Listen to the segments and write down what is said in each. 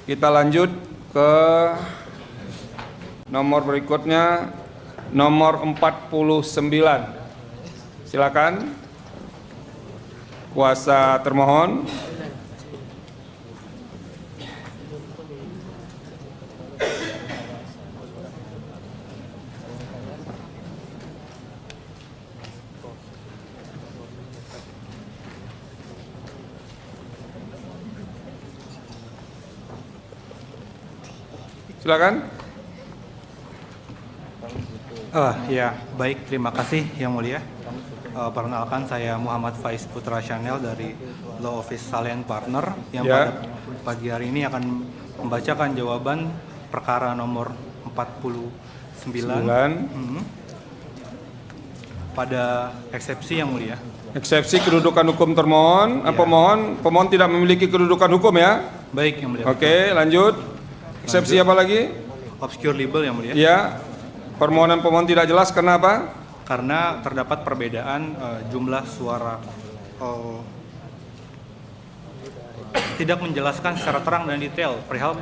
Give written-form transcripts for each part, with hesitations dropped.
Kita lanjut ke nomor berikutnya, nomor 49. Silakan kuasa termohon. Silakan. Ya, baik, terima kasih Yang Mulia. Perkenalkan, saya Muhammad Faiz Putra Chanel dari Law Office Salian Partner yang pada pagi hari ini akan membacakan jawaban perkara nomor 49 pada eksepsi Yang Mulia. Eksepsi kedudukan hukum termohon. Ya. Pemohon tidak memiliki kedudukan hukum ya. Baik Yang Mulia. Oke, lanjut. Eksepsi apa lagi? Obscure libel Yang Mulia. Ya. Permohonan pemohon tidak jelas karena apa? Karena terdapat perbedaan jumlah suara, tidak menjelaskan secara terang dan detail perihal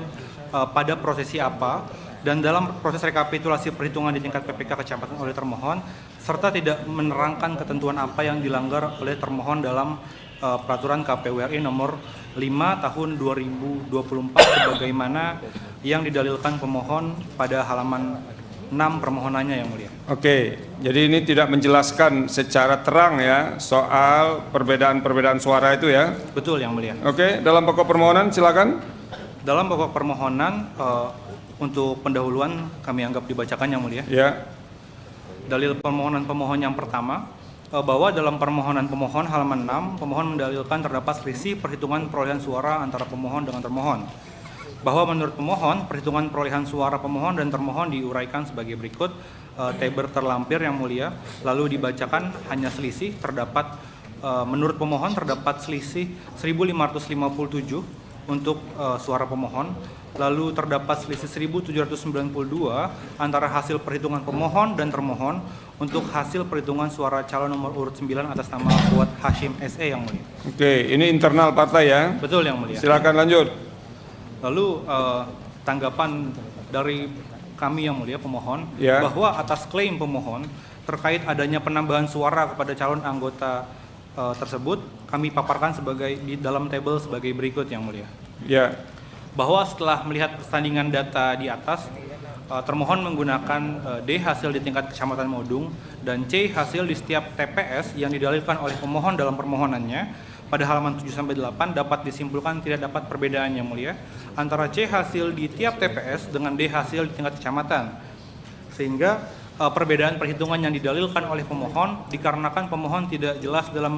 pada prosesi apa dan dalam proses rekapitulasi perhitungan di tingkat PPK kecamatan oleh termohon, serta tidak menerangkan ketentuan apa yang dilanggar oleh termohon dalam peraturan KPU RI nomor 5 tahun 2024 sebagaimana yang didalilkan pemohon pada halaman 6 permohonannya Yang Mulia. Oke, jadi ini tidak menjelaskan secara terang ya soal perbedaan-perbedaan suara itu ya. Betul Yang Mulia. Oke, dalam pokok permohonan silakan. Dalam pokok permohonan untuk pendahuluan kami anggap dibacakan Yang Mulia. Ya. Dalil permohonan pemohon yang pertama, bahwa dalam permohonan pemohon halaman 6, pemohon mendalilkan terdapat selisih perhitungan perolehan suara antara pemohon dengan termohon. Bahwa menurut pemohon, perhitungan perolehan suara pemohon dan termohon diuraikan sebagai berikut. Tabel terlampir Yang Mulia, lalu dibacakan hanya selisih terdapat, menurut pemohon terdapat selisih 1557 untuk suara pemohon, lalu terdapat selisih 1792 antara hasil perhitungan pemohon dan termohon untuk hasil perhitungan suara calon nomor urut 9 atas nama Fuad Hashim SE Yang Mulia. Oke, ini internal partai ya. Betul Yang Mulia. Silakan lanjut. Lalu tanggapan dari kami Yang Mulia pemohon, Ya. bahwa atas klaim pemohon terkait adanya penambahan suara kepada calon anggota tersebut kami paparkan sebagai di dalam tabel sebagai berikut Yang Mulia. Ya. Bahwa setelah melihat persandingan data di atas, termohon menggunakan D hasil di tingkat Kecamatan Modung dan C hasil di setiap TPS yang didalilkan oleh pemohon dalam permohonannya. Pada halaman 7-8 dapat disimpulkan tidak dapat perbedaan Yang Mulia antara C hasil di tiap TPS dengan D hasil di tingkat kecamatan. Sehingga perbedaan perhitungan yang didalilkan oleh pemohon dikarenakan pemohon tidak jelas dalam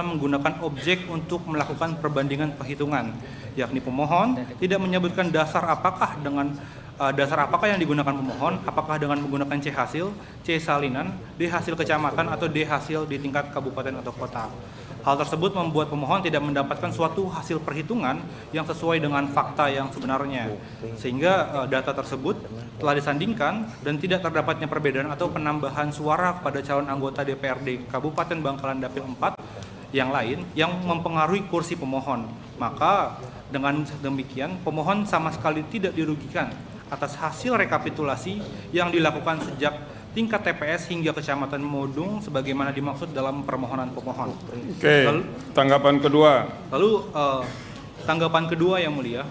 menggunakan objek untuk melakukan perbandingan perhitungan, yakni pemohon tidak menyebutkan dasar apakah yang digunakan pemohon, apakah dengan menggunakan C hasil, C salinan, D hasil kecamatan atau D hasil di tingkat kabupaten atau kota. Hal tersebut membuat pemohon tidak mendapatkan suatu hasil perhitungan yang sesuai dengan fakta yang sebenarnya, sehingga data tersebut telah disandingkan dan tidak terdapatnya perbedaan atau penambahan suara pada calon anggota DPRD Kabupaten Bangkalan Dapil 4 yang lain yang mempengaruhi kursi pemohon. Maka dengan demikian pemohon sama sekali tidak dirugikan atas hasil rekapitulasi yang dilakukan sejak tingkat TPS hingga Kecamatan Modung sebagaimana dimaksud dalam permohonan pemohon. Oke, tanggapan kedua. Lalu tanggapan kedua Yang Mulia,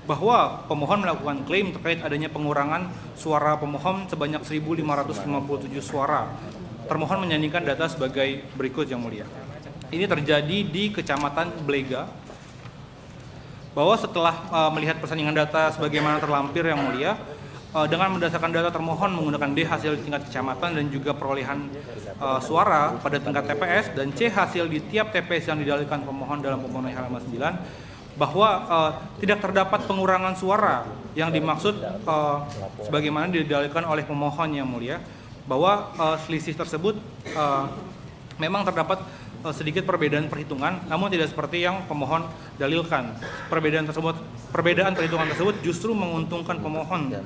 bahwa pemohon melakukan klaim terkait adanya pengurangan suara pemohon sebanyak 1.557 suara. Termohon menyanyikan data sebagai berikut Yang Mulia. Ini terjadi di Kecamatan Blega, bahwa setelah melihat persandingan data sebagaimana terlampir Yang Mulia, dengan berdasarkan data termohon menggunakan D hasil di tingkat kecamatan dan juga perolehan suara pada tingkat TPS dan C hasil di tiap TPS yang didalilkan pemohon dalam permohonan halaman 9, bahwa tidak terdapat pengurangan suara yang dimaksud sebagaimana didalilkan oleh pemohon Yang Mulia, bahwa selisih tersebut memang terdapat sedikit perbedaan perhitungan, namun tidak seperti yang pemohon dalilkan. Perbedaan perhitungan tersebut justru menguntungkan pemohon.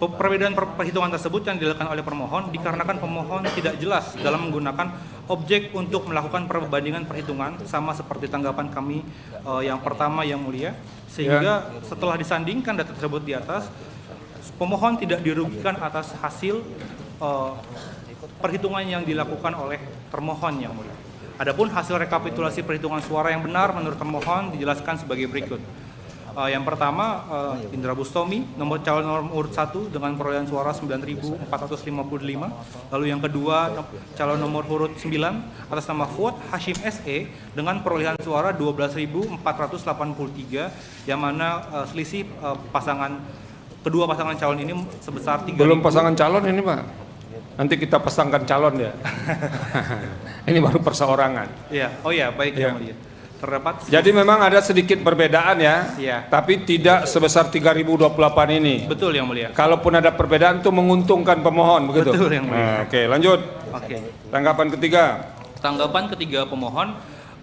Perbedaan perhitungan tersebut yang dilakukan oleh permohon dikarenakan pemohon tidak jelas dalam menggunakan objek untuk melakukan perbandingan perhitungan, sama seperti tanggapan kami yang pertama yang mulia, sehingga setelah disandingkan data tersebut di atas, pemohon tidak dirugikan atas hasil perhitungan yang dilakukan oleh termohon yang mulia. Adapun hasil rekapitulasi perhitungan suara yang benar menurut termohon dijelaskan sebagai berikut. Yang pertama, Indra Bustomi, calon nomor urut 1 dengan perolehan suara 9.455. Lalu yang kedua, calon nomor urut 9 atas nama Fuad Hashim SE dengan perolehan suara 12.483, yang mana selisih kedua pasangan calon ini sebesar 3.000. Belum pasangan calon ini Pak. Nanti kita pasangkan calon ya. Ini baru perseorangan. Iya, oh ya, baik yang mulia. Terdapat. Jadi memang ada sedikit perbedaan ya, tapi tidak sebesar 3028 ini. Betul yang mulia. Kalaupun ada perbedaan itu menguntungkan pemohon, begitu? Betul yang mulia. Oke, lanjut. Tanggapan ketiga. Tanggapan ketiga pemohon,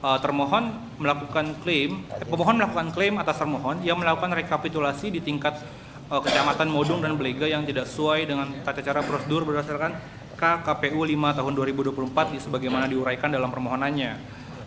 pemohon melakukan klaim atas termohon yang melakukan rekapitulasi di tingkat Kecamatan Modung dan Belega yang tidak sesuai dengan tata cara prosedur berdasarkan KKPU 5 tahun 2024 sebagaimana diuraikan dalam permohonannya.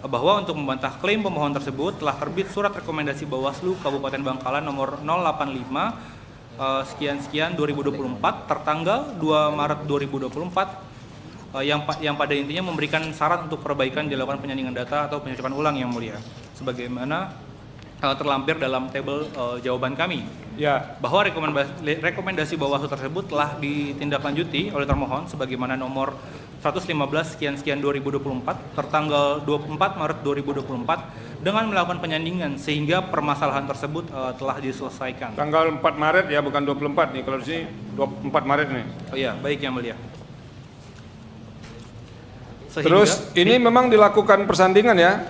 Bahwa untuk membantah klaim pemohon tersebut telah terbit surat rekomendasi Bawaslu Kabupaten Bangkalan nomor 085 sekian 2024 tertanggal 2 Maret 2024 yang pada intinya memberikan syarat untuk perbaikan dilakukan penyandingan data atau pencocokan ulang yang mulia, sebagaimana terlampir dalam tabel jawaban kami. Bahwa rekomendasi Bawaslu tersebut telah ditindaklanjuti oleh termohon sebagaimana nomor 115 sekian 2024 tertanggal 24 Maret 2024 dengan melakukan penyandingan sehingga permasalahan tersebut telah diselesaikan. Tanggal 4 Maret ya, bukan 24 nih, kalau di sini 24 Maret nih. Oh iya, baik yang mulia. Terus ini memang dilakukan persandingan ya?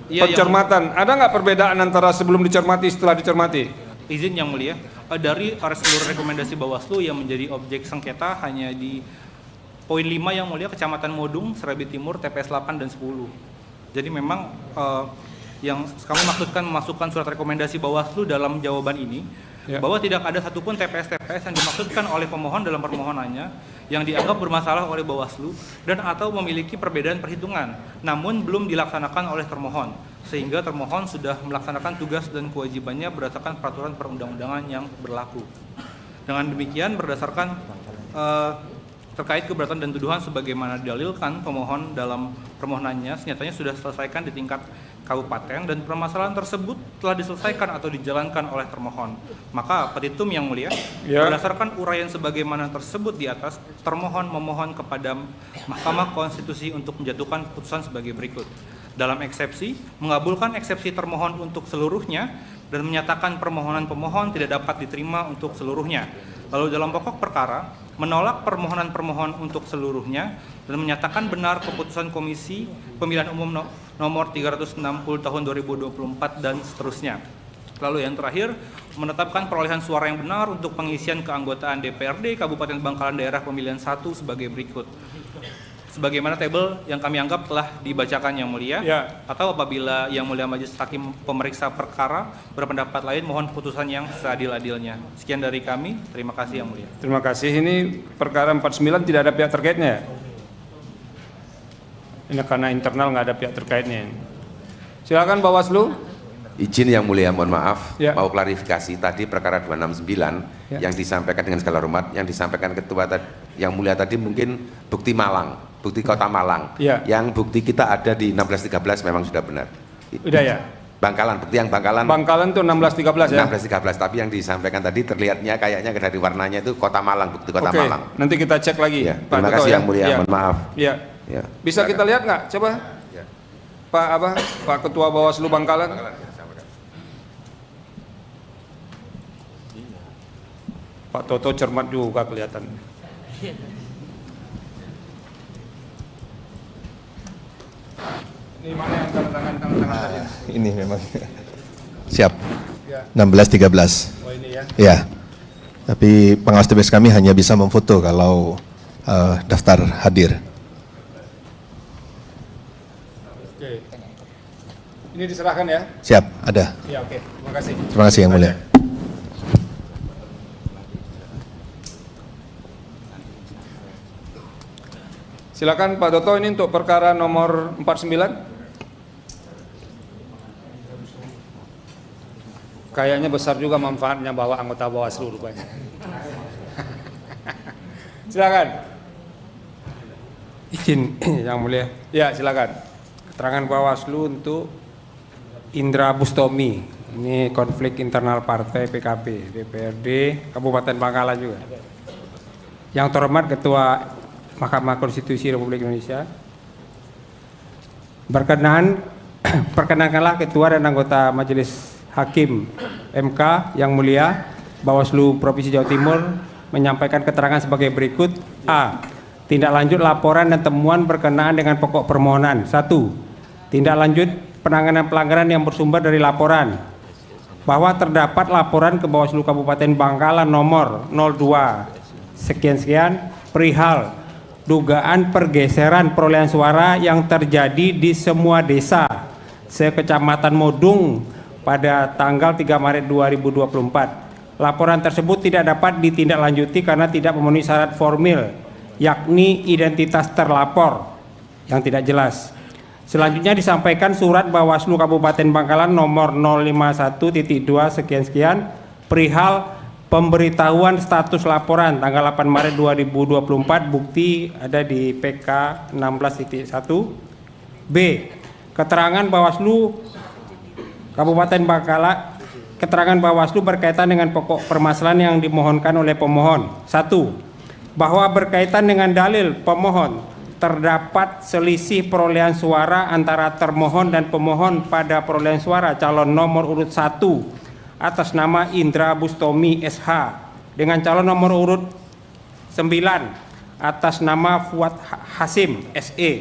Pencermatan. Ada nggak perbedaan antara sebelum dicermati setelah dicermati? Izin yang mulia, dari seluruh rekomendasi Bawaslu yang menjadi objek sengketa hanya di poin 5 yang mulia, Kecamatan Modung, Serabi Timur, TPS 8 dan 10. Jadi memang yang kami maksudkan memasukkan surat rekomendasi Bawaslu dalam jawaban ini, bahwa tidak ada satupun TPS-TPS yang dimaksudkan oleh pemohon dalam permohonannya yang dianggap bermasalah oleh Bawaslu dan atau memiliki perbedaan perhitungan, namun belum dilaksanakan oleh termohon, sehingga termohon sudah melaksanakan tugas dan kewajibannya berdasarkan peraturan perundang-undangan yang berlaku. Dengan demikian, berdasarkan terkait keberatan dan tuduhan sebagaimana didalilkan pemohon dalam permohonannya, senyatanya sudah diselesaikan di tingkat kabupaten dan permasalahan tersebut telah diselesaikan atau dijalankan oleh termohon. Maka petitum yang mulia, berdasarkan uraian sebagaimana tersebut di atas, termohon memohon kepada Mahkamah Konstitusi untuk menjatuhkan putusan sebagai berikut. Dalam eksepsi, mengabulkan eksepsi termohon untuk seluruhnya dan menyatakan permohonan pemohon tidak dapat diterima untuk seluruhnya. Lalu dalam pokok perkara, menolak permohonan permohon untuk seluruhnya dan menyatakan benar keputusan Komisi Pemilihan Umum nomor 360 tahun 2024 dan seterusnya. Lalu yang terakhir, menetapkan perolehan suara yang benar untuk pengisian keanggotaan DPRD Kabupaten Bangkalan Daerah Pemilihan 1 sebagai berikut. Sebagaimana tabel yang kami anggap telah dibacakan yang mulia, atau apabila yang mulia majelis hakim pemeriksa perkara berpendapat lain, mohon putusan yang seadil-adilnya. Sekian dari kami, terima kasih yang mulia. Terima kasih. Ini perkara 49 tidak ada pihak terkaitnya. Ini karena internal nggak ada pihak terkaitnya. Silakan Bawaslu. Izin yang mulia, mohon maaf, mau klarifikasi tadi perkara 269 yang disampaikan dengan segala hormat, yang disampaikan ketua yang mulia tadi mungkin bukti Malang, bukti Kota Malang. Yang bukti kita ada di 1613 memang sudah benar. Udah ya. Bangkalan, bukti yang Bangkalan. Bangkalan itu 1613 ya. 1613, tapi yang disampaikan tadi terlihatnya kayaknya dari warnanya itu Kota Malang, bukti Kota Malang. Nanti kita cek lagi. Terima kasih yang mulia, mohon maaf. Bisa kita lihat nggak? Coba. Pak Ketua Bawaslu Bangkalan. Pak Toto cermat juga kelihatan. Ini mana yang tanda tangan tadi? Ini memang. Siap. 1613. Oh ini ya. Ya. Tapi pengawas TPS kami hanya bisa memfoto kalau daftar hadir. Oke. Ini diserahkan ya? Siap, ada. Ya, oke. Terima kasih. Terima kasih yang mulia. Silakan Pak Doto, ini untuk perkara nomor 49. Kayaknya besar juga manfaatnya bawa anggota Bawaslu rupanya. Silakan. Izin Yang Mulia. Ya, silakan. Keterangan Bawaslu untuk Indra Bustomi. Ini konflik internal partai PKB, DPRD Kabupaten Bangkalan juga. Yang terhormat Ketua Mahkamah Konstitusi Republik Indonesia. Perkenankanlah Ketua dan anggota Majelis Hakim MK yang mulia, Bawaslu Provinsi Jawa Timur menyampaikan keterangan sebagai berikut. A. Tindak lanjut laporan dan temuan berkenaan dengan pokok permohonan. 1. Tindak lanjut penanganan pelanggaran yang bersumber dari laporan, bahwa terdapat laporan ke Bawaslu Kabupaten Bangkalan nomor 02 sekian-sekian perihal dugaan pergeseran perolehan suara yang terjadi di semua desa sekecamatan Modung pada tanggal 3 Maret 2024. Laporan tersebut tidak dapat ditindaklanjuti karena tidak memenuhi syarat formil, yakni identitas terlapor yang tidak jelas. Selanjutnya disampaikan surat Bawaslu Kabupaten Bangkalan nomor 051.2 sekian-sekian perihal pemberitahuan status laporan tanggal 8 Maret 2024, bukti ada di PK 16.1. B. Keterangan Bawaslu Kabupaten Bangkalan, keterangan Bawaslu berkaitan dengan pokok permasalahan yang dimohonkan oleh pemohon. 1. Bahwa berkaitan dengan dalil pemohon terdapat selisih perolehan suara antara termohon dan pemohon pada perolehan suara calon nomor urut 1 atas nama Indra Bustomi SH dengan calon nomor urut 9 atas nama Fuad Hasim SE.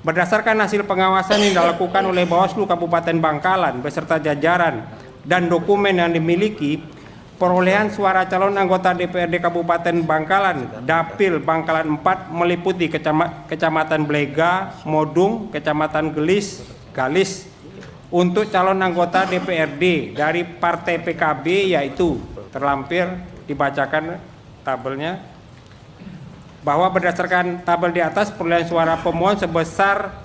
Berdasarkan hasil pengawasan yang dilakukan oleh Bawaslu Kabupaten Bangkalan beserta jajaran dan dokumen yang dimiliki, perolehan suara calon anggota DPRD Kabupaten Bangkalan, Dapil Bangkalan 4 meliputi Kecamatan Blega, Modung, Kecamatan Galis. Untuk calon anggota DPRD dari Partai PKB yaitu terlampir dibacakan tabelnya, bahwa berdasarkan tabel di atas perolehan suara pemohon sebesar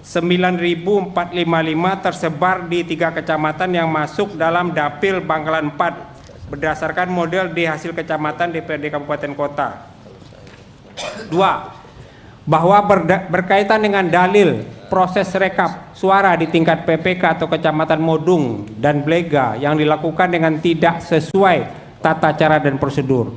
9.455 tersebar di 3 kecamatan yang masuk dalam Dapil Bangkalan 4 berdasarkan model di hasil kecamatan DPRD Kabupaten Kota. 2. Bahwa berkaitan dengan dalil proses rekap suara di tingkat PPK atau Kecamatan Modung dan Blega yang dilakukan dengan tidak sesuai tata cara dan prosedur.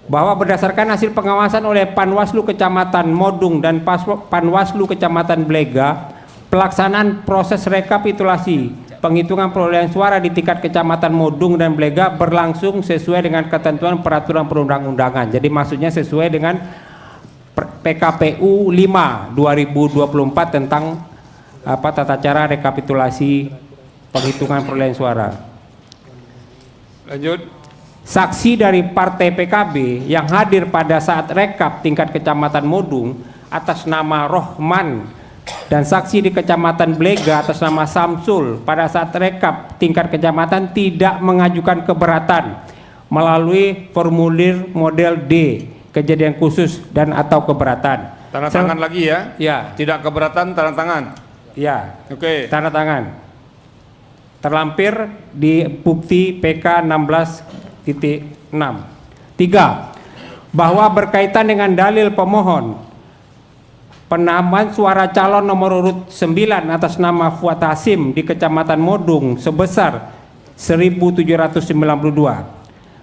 Bahwa berdasarkan hasil pengawasan oleh Panwaslu Kecamatan Modung dan Panwaslu Kecamatan Blega, pelaksanaan proses rekapitulasi penghitungan perolehan suara di tingkat Kecamatan Modung dan Blega berlangsung sesuai dengan ketentuan peraturan perundang-undangan. Jadi maksudnya sesuai dengan PKPU 5 2024 tentang tata cara rekapitulasi penghitungan perolehan suara. Lanjut. Saksi dari Partai PKB yang hadir pada saat rekap tingkat Kecamatan Modung atas nama Rohman dan saksi di Kecamatan Blega atas nama Samsul pada saat rekap tingkat kecamatan tidak mengajukan keberatan melalui formulir model D, kejadian khusus dan atau keberatan. Tanda tangan lagi ya? Ya. Tidak keberatan, tanda tangan. Ya. Oke. Tanda tangan. Terlampir di bukti PK 16.6. 3. Bahwa berkaitan dengan dalil pemohon penambahan suara calon nomor urut 9 atas nama Fuad Hasim di Kecamatan Modung sebesar 1.792.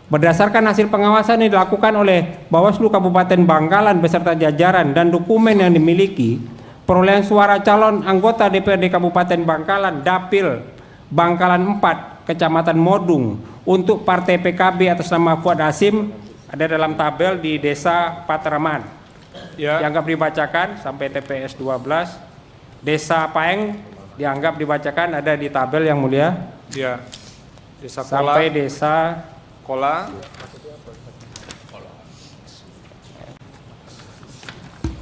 Berdasarkan hasil pengawasan yang dilakukan oleh Bawaslu Kabupaten Bangkalan beserta jajaran dan dokumen yang dimiliki, perolehan suara calon anggota DPRD Kabupaten Bangkalan Dapil Bangkalan 4 Kecamatan Modung untuk Partai PKB atas nama Fuad Hasim ada dalam tabel di Desa Patraman. Ya. Dianggap dibacakan sampai TPS 12. Desa Paeng dianggap dibacakan ada di tabel yang mulia. Ya. Desa Kola. Sampai Desa Kola.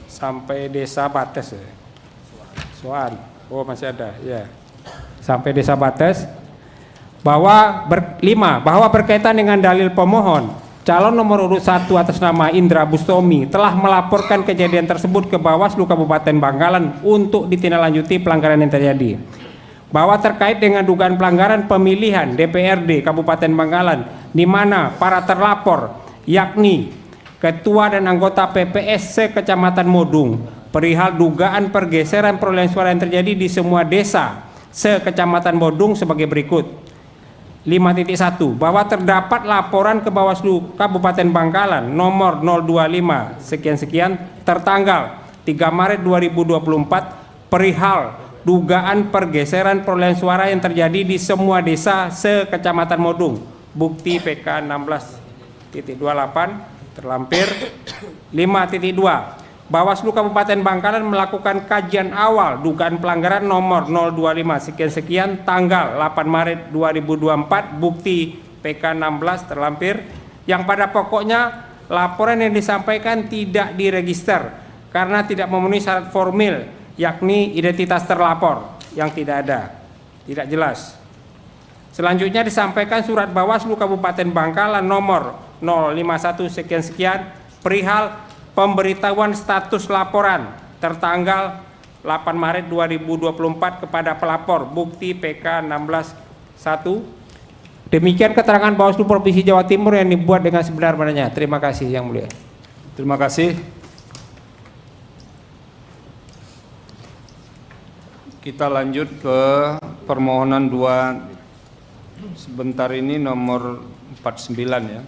Sampai Desa Bates. Soal. Oh masih ada. Ya. Sampai Desa Bates. Bahwa berkaitan dengan dalil pemohon calon nomor urut 1 atas nama Indra Bustomi telah melaporkan kejadian tersebut ke Bawaslu Kabupaten Bangkalan untuk ditindaklanjuti pelanggaran yang terjadi. Bahwa terkait dengan dugaan pelanggaran pemilihan DPRD Kabupaten Bangkalan di mana para terlapor yakni Ketua dan anggota PPS se-Kecamatan Modung perihal dugaan pergeseran perolehan suara yang terjadi di semua desa se-Kecamatan Modung sebagai berikut. 5.1 bahwa terdapat laporan ke Bawaslu Kabupaten Bangkalan nomor 025 sekian-sekian tertanggal 3 Maret 2024 perihal dugaan pergeseran perolehan suara yang terjadi di semua desa se-Kecamatan Modung. Bukti PK 16.28 terlampir. 5.2 Bawaslu Kabupaten Bangkalan melakukan kajian awal dugaan pelanggaran nomor 025 sekian-sekian tanggal 8 Maret 2024 bukti PK 16 terlampir yang pada pokoknya laporan yang disampaikan tidak diregister karena tidak memenuhi syarat formil yakni identitas terlapor yang tidak ada, tidak jelas. Selanjutnya disampaikan surat Bawaslu Kabupaten Bangkalan nomor 051 sekian-sekian perihal pemberitahuan status laporan tertanggal 8 Maret 2024 kepada pelapor bukti PK 16.1. Demikian keterangan Bawaslu Provinsi Jawa Timur yang dibuat dengan sebenar-benarnya. Terima kasih Yang Mulia. Terima kasih. Kita lanjut ke permohonan 2 sebentar ini nomor 49 ya.